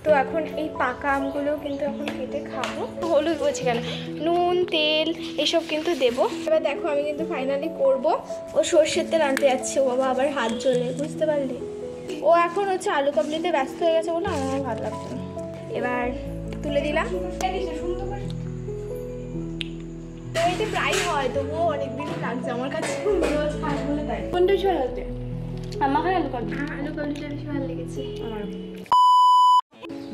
তো এখন এই পাকা আমগুলো কিন্তু এখন কেটে খাবো। হলুদ বলছি কেন, নুন তেল এসব কিন্তু দেবো। এবার দেখো আমি কিন্তু ফাইনালি করব। ও সর্ষের তেল আনতে যাচ্ছে, ও বাবা আবার হাত জ্বলে, বুঝতে পারলে? ও এখন হচ্ছে আলু কাবলিতে ব্যস্ত হয়ে গেছে বলে আমার ভালো লাগছে না। এবার তুলে দিলাম। এটা প্রায় হয়, তবুও অনেকদিন লাগছে আমার কাছে। কোনটা বেশি ভালো লাগছে? আমার আলু কাবলি, আলু কাবলিটা বেশি ভালো লেগেছে আমার।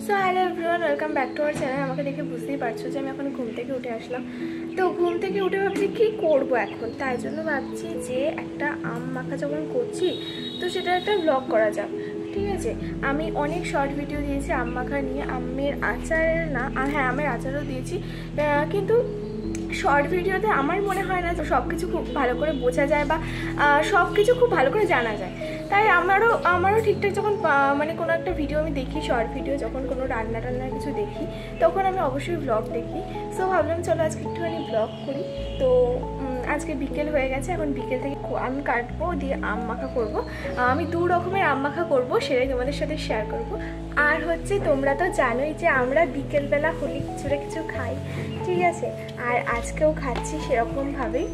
So hello everyone, welcome back to our channel. আমাকে দেখে বুঝতেই পারছো যে আমি এখন ঘুম থেকে উঠে আসলাম। তো ঘুম থেকে উঠে ভাবছি কী করবো এখন, তাই জন্য ভাবছি যে একটা আম মাখা যখন করছি তো সেটা একটা ব্লগ করা যাক, ঠিক আছে? আমি অনেক শর্ট ভিডিও দিয়েছি আম মাখা নিয়ে, আমের আচার না, হ্যাঁ আমের আচারও দিয়েছি, কিন্তু শর্ট ভিডিওতে আমার মনে হয় না সব কিছু খুব ভালো করে বোঝা যায় বা সব কিছু খুব ভালো করে জানা যায়। তাই আমারও ঠিকঠাক যখন মানে কোনো একটা ভিডিও আমি দেখি, শর্ট ভিডিও যখন কোনো রান্না টান্নার কিছু দেখি তখন আমি অবশ্যই ব্লগ দেখি। সো ভাবলাম চলো আজকে একটুখানি ব্লগ করি। তো আজকে বিকেল হয়ে গেছে, এখন বিকেল থেকে আম কাটবো, দিয়ে আম মাখা করবো। আমি 2 রকমের আম মাখা করবো, সেটাই তোমাদের সাথে শেয়ার করবো। আর হচ্ছে তোমরা তো জানোই যে আমরা বিকেলবেলা হলে কিছুটা কিছু খাই, ঠিক আছে? আর আজকেও খাচ্ছি সেরকমভাবেই।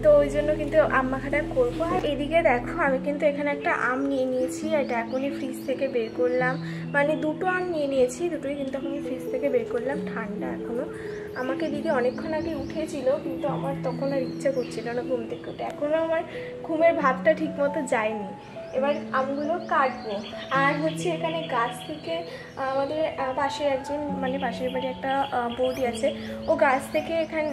তো ওই জন্য কিন্তু আম মাখাটা করবো। আর এদিকে দেখো আমি কিন্তু এখানে একটা আম নিয়ে নিয়েছি, এটা এখনই ফ্রিজ থেকে বের করলাম, মানে 2টো আম নিয়ে নিয়েছি, দুটোই কিন্তু এখন ফ্রিজ থেকে বের করলাম, ঠান্ডা এখনও। আমাকে দিদি অনেকক্ষণ আগে উঠেছিল, কিন্তু আমার তখন আর ইচ্ছা করছিল না ঘুম থেকে উঠে, এখনও আমার ঘুমের ভাবটা ঠিক মতো যায়নি। এবার আমগুলো কাটবো। আর হচ্ছে এখানে গাছ থেকে আমাদের পাশের একজন, মানে পাশের বাড়ি একটা বৌদি আছে, ও গাছ থেকে এইখানে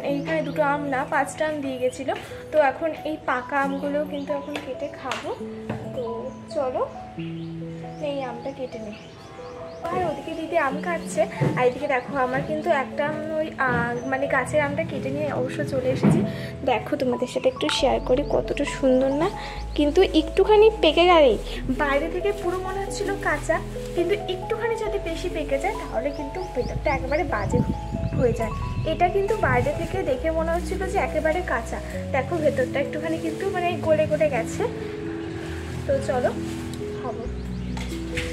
2টো আম না 5টা আম দিয়ে গেছিলো। তো এখন এই পাকা আমগুলো কিন্তু এখন কেটে খাবো। তো চলো এই আমটা কেটে নিই। আর ওদিকে দিদি আম কাটছে, আর এদিকে দেখো আমার কিন্তু একটা ওই মানে গাছের আমটা কেটে নিয়ে অবশ্য চলে এসেছি। দেখো তোমাদের সাথে একটু শেয়ার করি, কতটা সুন্দর না? কিন্তু একটুখানি পেকে গেলেই, বাইরে থেকে পুরো মনে হচ্ছিলো কাঁচা, কিন্তু একটুখানি যদি বেশি পেকে যায় তাহলে কিন্তু ভেতরটা একেবারে বাজে হয়ে যায়। এটা কিন্তু বাইরে থেকে দেখে মনে হচ্ছিলো যে একেবারে কাঁচা, দেখো ভেতরটা একটুখানি কিন্তু মানে গলে গলে গেছে। তো চলো খাবো।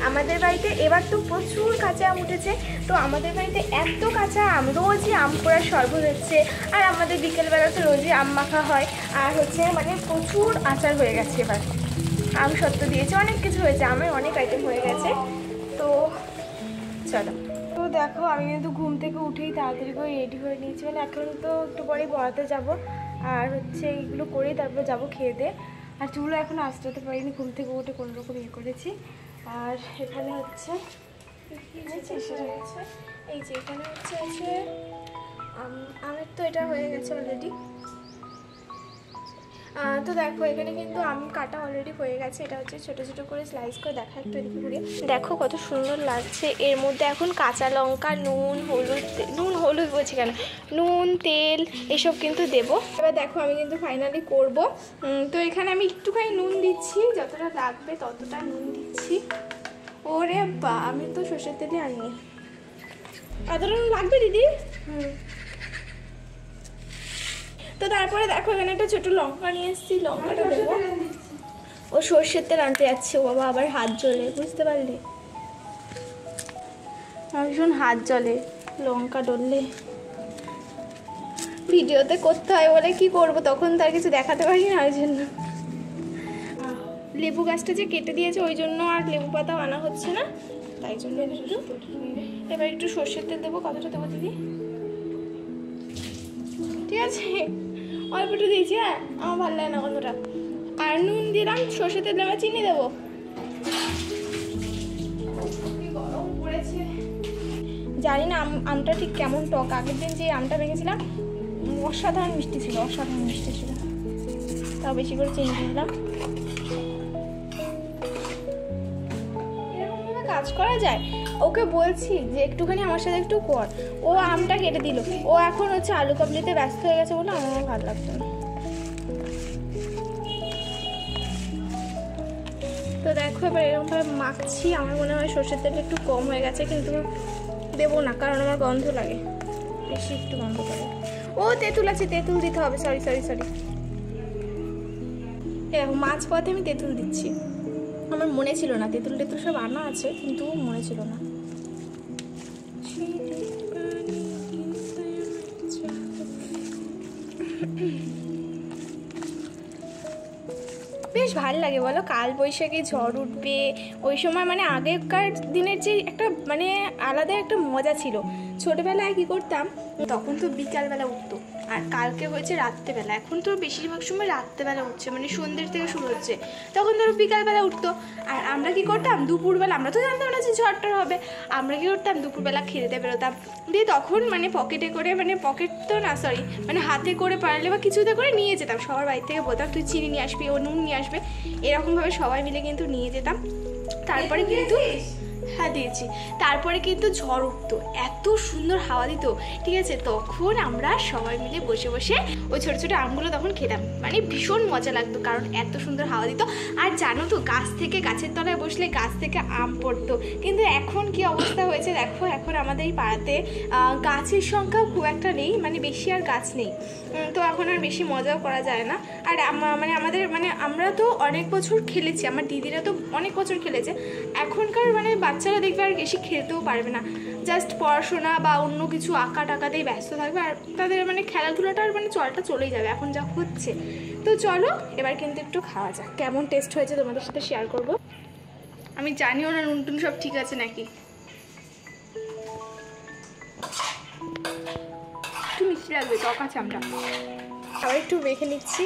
আমাদের বাড়িতে এবার তো প্রচুর কাঁচা আম উঠেছে, তো আমাদের বাড়িতে এত কাঁচা আম, রোজই আম পোড়ার শরবত হচ্ছে, আর আমাদের বিকেলবেলা তো রোজই আম মাখা হয়, আর হচ্ছে মানে প্রচুর আচার হয়ে গেছে। এবার আম সত্ত্ব দিয়েছে, অনেক কিছু হয়েছে, আমের অনেক আইটেম হয়ে গেছে। তো চলো। তো দেখো আমি কিন্তু ঘুম থেকে উঠেই তাড়াতাড়ি করে রেডি হয়ে নিয়েছি, মানে এখন তো একটু পরেই পড়াতে যাব, আর হচ্ছে এইগুলো করেই তারপরে যাবো খেয়ে দিয়ে। আর চুলো এখন আসতে পারিনি, ঘুম থেকে উঠে কোনো রকম ইয়ে করেছি। আর এখানে হচ্ছে এই যে এখানে হচ্ছে আছে আমের, তো এটা হয়ে গেছে অলরেডি। তো দেখো এখানে কিন্তু আম কাটা অলরেডি হয়ে গেছে, এটা হচ্ছে ছোটো ছোটো করে স্লাইস করে দেখা একটু এদিকে ঘুরে দেখো কত সুন্দর লাগছে। এর মধ্যে এখন কাঁচা লঙ্কা, নুন হলুদ বলছি কেন, নুন তেল এসব কিন্তু দেবো। এবার দেখো আমি কিন্তু ফাইনালি করব। তো এখানে আমি একটুখানি নুন দিচ্ছি, যতটা লাগবে ততটা নুন দিচ্ছি। ওরে বা, আমি তো সর্ষের তেলই আনিনি। এতটা নুন লাগবে দিদি? তো তারপরে দেখো এখানে একটা ছোটো লঙ্কা নিয়ে এসেছি, লঙ্কাটা দেবো। ও সর্ষের তেল আনতে যাচ্ছে, ও বাবা আবার হাত জ্বলে, বুঝতে পারলে? ভীষণ হাত জ্বলে লঙ্কা ডললে। ভিডিওতে করতে হয় বলে কি করব, তখন তার কিছু দেখাতে পারি না, ওই জন্য। লেবু গাছটা যে কেটে দিয়েছে ওই জন্য আর লেবু পাতাও আনা হচ্ছে না, তাই জন্য। এবার একটু সর্ষের তেল দেবো। কতটা দেবো দিদি? ঠিক আছে, অল্প একটু দিয়েছি, হ্যাঁ আমার ভালো লাগে না কতটা। আর নুন দিলাম, সর্ষের তেল দিলাম, চিনি দেবো। গরম পড়েছে, জানি না আমটা ঠিক কেমন টক। আগের দিন যে আমটা ভেঙেছিলাম অসাধারণ মিষ্টি ছিল, অসাধারণ মিষ্টি ছিল, তাও বেশি করে চিনি দিলাম। এরকমভাবে কাজ করা যায়? ওকে বলছি যে একটুখানি আমার সাথে একটু কর, ও আমটা কেটে দিল। ও এখন হচ্ছে আলু কাবলিতে ব্যস্ত হয়ে গেছে বলে আমার ভালো লাগতো না। তো দেখো এবার এরকমভাবে মাখছি। আমার মনে হয় সর্ষের তেলটা একটু কম হয়ে গেছে, কিন্তু দেবো না কারণ আমার গন্ধ লাগে, বেশি একটু গন্ধ লাগে। ও তেঁতুল আছে, তেঁতুল দিতে হবে, সরি। এরকম মাছ পথে আমি তেঁতুল দিচ্ছি, আমার মনে ছিল না। তেঁতুল সব আনা আছে কিন্তু মনে ছিল না। জিনিস ভালো লাগে বলো? কাল বৈশাখী ঝড় উঠবে ওই সময়, মানে আগেকার দিনের যে একটা মানে আলাদা একটা মজা ছিল। ছোটোবেলায় কী করতাম, তখন তো বিকালবেলা উঠতো, আর কালকে হয়েছে রাত্রেবেলা। এখন তো বেশিরভাগ সময় রাত্রেবেলা উঠছে, মানে সন্ধ্যের থেকে শুরু হচ্ছে। তখন ধরো বিকালবেলা উঠতো, আর আমরা কী করতাম দুপুরবেলা, আমরা তো জানতাম না যে ঝড়টার হবে, আমরা কী করতাম দুপুরবেলা খেলতে বেরোতাম। দিয়ে তখন মানে পকেটে করে, মানে পকেট তো না সরি মানে হাতে করে পারলে বা কিছুতে করে নিয়ে যেতাম। সবার বাড়ি থেকে বলতাম তুই চিনি নিয়ে আসবি, ও নুন নিয়ে আসবে, এরকমভাবে সবাই মিলে কিন্তু নিয়ে যেতাম। তারপরে কিন্তু হ্যাঁ দিয়েছি। তারপরে কিন্তু ঝড় উঠতো, এত সুন্দর হাওয়া দিত, ঠিক আছে। তখন আমরা সবাই মিলে বসে বসে ওই ছোটো ছোটো আমগুলো তখন খেতাম, মানে ভীষণ মজা লাগতো, কারণ এত সুন্দর হাওয়া দিত। আর জানো তো গাছ থেকে, গাছের তলায় বসলে গাছ থেকে আম পড়তো। কিন্তু এখন কি অবস্থা হয়েছে দেখো, এখন আমাদের এই পাড়াতে গাছের সংখ্যা খুব একটা নেই, মানে বেশি আর গাছ নেই, তো এখন আর বেশি মজাও করা যায় না। আর মানে আমাদের মানে আমরা তো অনেক বছর খেলেছি, আমার দিদিরা তো অনেক বছর খেলেছে। এখনকার মানে বাচ্চারা দেখবে আর বেশি খেলতেও পারবে না, জাস্ট পড়াশোনা বা অন্য কিছু আঁকা টাকাতেই ব্যস্ত থাকবে, আর তাদের মানে খেলাধুলাটার মানে চলটা চলেই যাবে এখন যা হচ্ছে। তো চলো এবার কিন্তু একটু খাওয়া যাক, কেমন টেস্ট হয়েছে তোমাদের সাথে শেয়ার করব। আমি জানিও না নুন টুন সব ঠিক আছে নাকি, একটু মিষ্টি লাগবে, টক আছে আমরা। আবার একটু মেখে নিচ্ছি।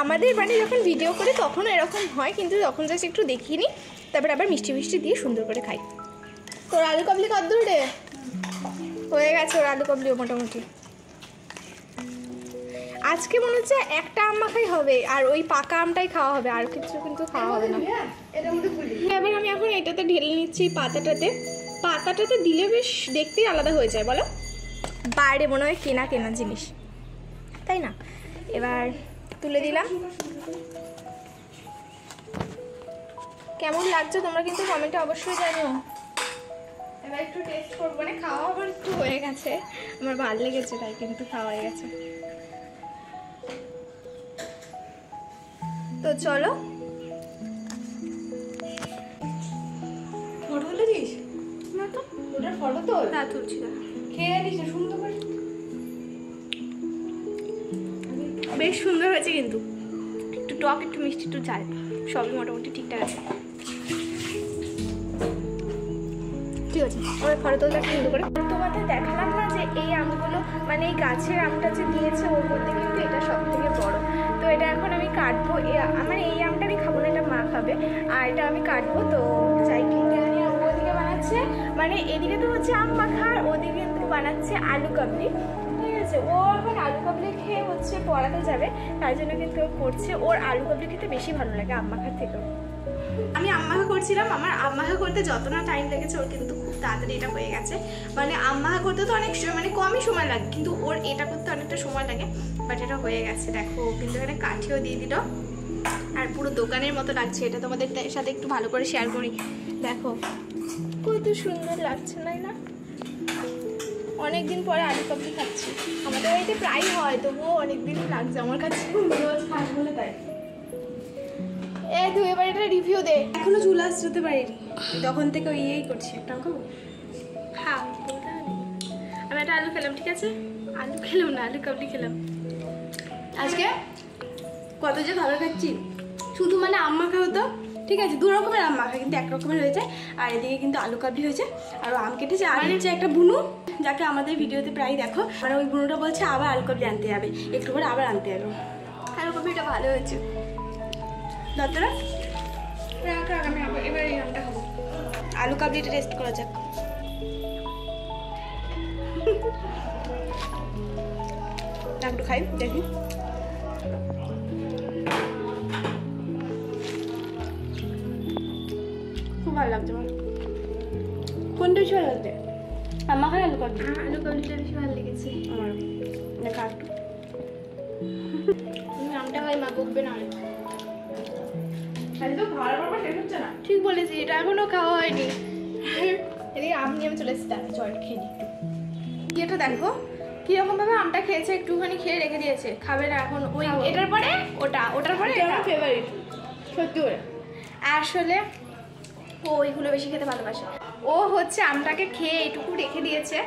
আমাদের মানে যখন ভিডিও করি তখন এরকম হয়, কিন্তু তখন জাস্ট একটু দেখিয়ে নিই, তারপর আবার মিষ্টি মিষ্টি দিয়ে সুন্দর করে খাই। তোর আলু কাবলি কদ্দূর রে? হয়ে গেছে ওর আলু কাবলিও মোটামুটি। আজকে মনে হচ্ছে একটা আম মাখাই হবে, আর ওই পাকা আমটাই খাওয়া হবে, আর কিছু কিন্তু খাওয়া হবে না। এবার আমি এখন এটাতে ঢেলে নিচ্ছি পাতাটাতে। পাতাটাতে দিলে বেশ দেখতেই আলাদা হয়ে যায় বলো, বাইরে মনে হয় কেনা কেনা জিনিস, তাই না? এবার তুলে দিলাম। কেমন লাগছে তোমরা কিন্তু কমেন্টে অবশ্যই জানিও। এবার একটু টেস্ট করবো, মানে খাওয়া আবার একটু হয়ে গেছে, আমার ভালো লেগেছে তাই কিন্তু খাওয়া হয়ে গেছে। তো চলো ফটো তুলে দিস না তো, ওটার ফটো তো না তুলছি না, খেয়ে নিস না সুন্দর করে। বেশ সুন্দর হয়েছে কিন্তু, একটু টক একটু মিষ্টি একটু ঝাল সবই মোটামুটি ঠিকঠাক আছে। ঠিক আছে ওই ফটো তোলা সুন্দর করে। তোমাদের দেখালাম না যে এই আমগুলো মানে এই গাছের আমটা যে দিয়েছে ওর মধ্যে কিন্তু এটা সব থেকে বড়। তো এটা এখন আমি কাটবো, মানে এই আমটা আমি খাবো না, এটা মা খাবে, আর এটা আমি কাটবো। তো যাই কিনতে জানি, ওদিকে বানাচ্ছে মানে এদিকে তো হচ্ছে আম মাখা, আর ওদিকে কিন্তু বানাচ্ছে আলু কাবলি, ঠিক আছে। ও এখন আলু কাবলি খেয়ে হচ্ছে পড়াতে যাবে, তাই জন্য কিন্তু ও করছে। ওর আলু কাবলি খেতে বেশি ভালো লাগে আম মাখার থেকেও। আমি আম মাখা করছিলাম, আমার আম মাখা করতে যত না টাইম লেগেছে ওর কিন্তু খুব তাড়াতাড়ি এটা হয়ে গেছে। মানে আম মাখা করতে তো অনেক মানে কমই সময় লাগে, কিন্তু ওর এটা করতে অনেকটা সময় লাগে, বাট এটা হয়ে গেছে। দেখো কিন্তু এখানে কাঠিও দিয়ে দিল, আর পুরো দোকানের মতো লাগছে। এটা তোমাদের সাথে একটু ভালো করে শেয়ার করি, দেখো কত সুন্দর লাগছে না? অনেকদিন পরে আলু কাবলি খাচ্ছি, আমাদের বাড়িতে প্রায় হয়, তবুও অনেকদিন লাগছে আমার কাছে, রোজ খাস বলে তাই। তুই এবার এটা রিভিউ দে। এখনো চুল আসতে পারিনি, তখন থেকে ওই ইয়েই করছি। একটা খাবো, হ্যাঁ আমি একটা আলু খেলাম, ঠিক আছে। আলু খেলাম না, আলু কাবলি খেলাম আজকে। কত যে ভালো খাচ্ছি, শুধু মানে আম মাখা হতো, ঠিক আছে, দু রকমের আম মাখা কিন্তু এক রকমের হয়েছে, আর এদিকে কিন্তু আলু কাবলি হয়েছে, আর আম কেটেছে। আর হচ্ছে একটা বুনু, যাকে আমাদের ভিডিওতে প্রায় দেখো, মানে ওই বুনুটা বলছে আবার আলু কাবলি আনতে যাবে, একটু করে আবার আনতে যাবে। আলু কাবলিটা ভালো হয়েছে দত্তরা, আমি এবার এই আমটা খাবো। আলু কাবলিটা টেস্ট করা যাক। একটু খাই দেখি, খুব ভালো লাগছে আমার। কোনটা বেশি ভালো লাগছে? আমার খাই আলু কাবলি, আলু কাবলিটা বেশি ভালো লেগেছে আমার। দেখা একটু তুমি আমটা খাই, মা বকবে না। ঠিক বলেছি, এটা এখনো খাওয়া হয়নি। এদিকে আম নিয়ে আমি চলে এসেছি, আমি জল খেয়ে নিই একটু। এটা দেখো কিরকম ভাবে আমটা খেয়েছে, একটুখানি খেয়ে রেখে দিয়েছে, খাবে না এখন। ওই এটার পরে ওটা, ওটার পরে আমার ফেভারিট সত্যি করে। আসলে ও ওইগুলো বেশি খেতে ভালোবাসে। ও হচ্ছে আমটাকে খেয়ে এটুকু রেখে দিয়েছে,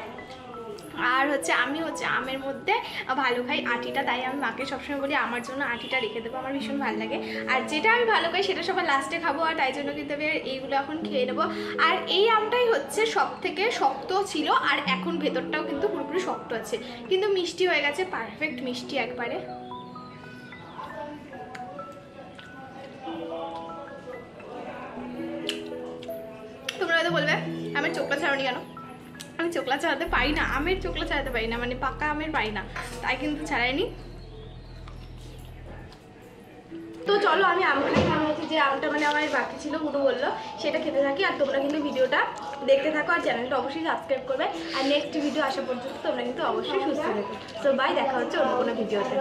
আর আমি আমের মধ্যে ভালো খাই আটিটা, তাই আমি মাকে সবসময় বলি আমার জন্য আটিটা রেখে দেবো, আমার ভীষণ ভালো লাগে। আর যেটা আমি ভালো খাই সেটা সবার লাস্টে খাবো, আর তাই জন্য কিন্তু আমি এইগুলো এখন খেয়ে নেবো। আর এই আমটাই সব থেকে শক্ত ছিল, আর এখন ভেতরটাও কিন্তু পুরোপুরি শক্ত আছে, কিন্তু মিষ্টি হয়ে গেছে, পারফেক্ট মিষ্টি একবারে। তোমরা হয়তো বলবে আমার চোখটা ছাড়ানি কেন? আমি চোখলা ছাড়াতে পারি না, আমের চোখলা ছাড়াতে পারি না, মানে পাকা আমের পারি না, তাই কিন্তু ছাড়াইনি। তো চলো আমি আম খাই, কারণ যে আমটা মানে আমার বাকি ছিল গুরু বললো সেটা খেতে থাকি, আর তোমরা কিন্তু ভিডিওটা দেখতে থাকো, আর চ্যানেলটা অবশ্যই সাবস্ক্রাইব করবে। আর নেক্সট ভিডিও আসা পর্যন্ত তোমরা কিন্তু অবশ্যই সুস্থ থাকো। তো বাই, দেখা হচ্ছে অন্য কোনো ভিডিওতে।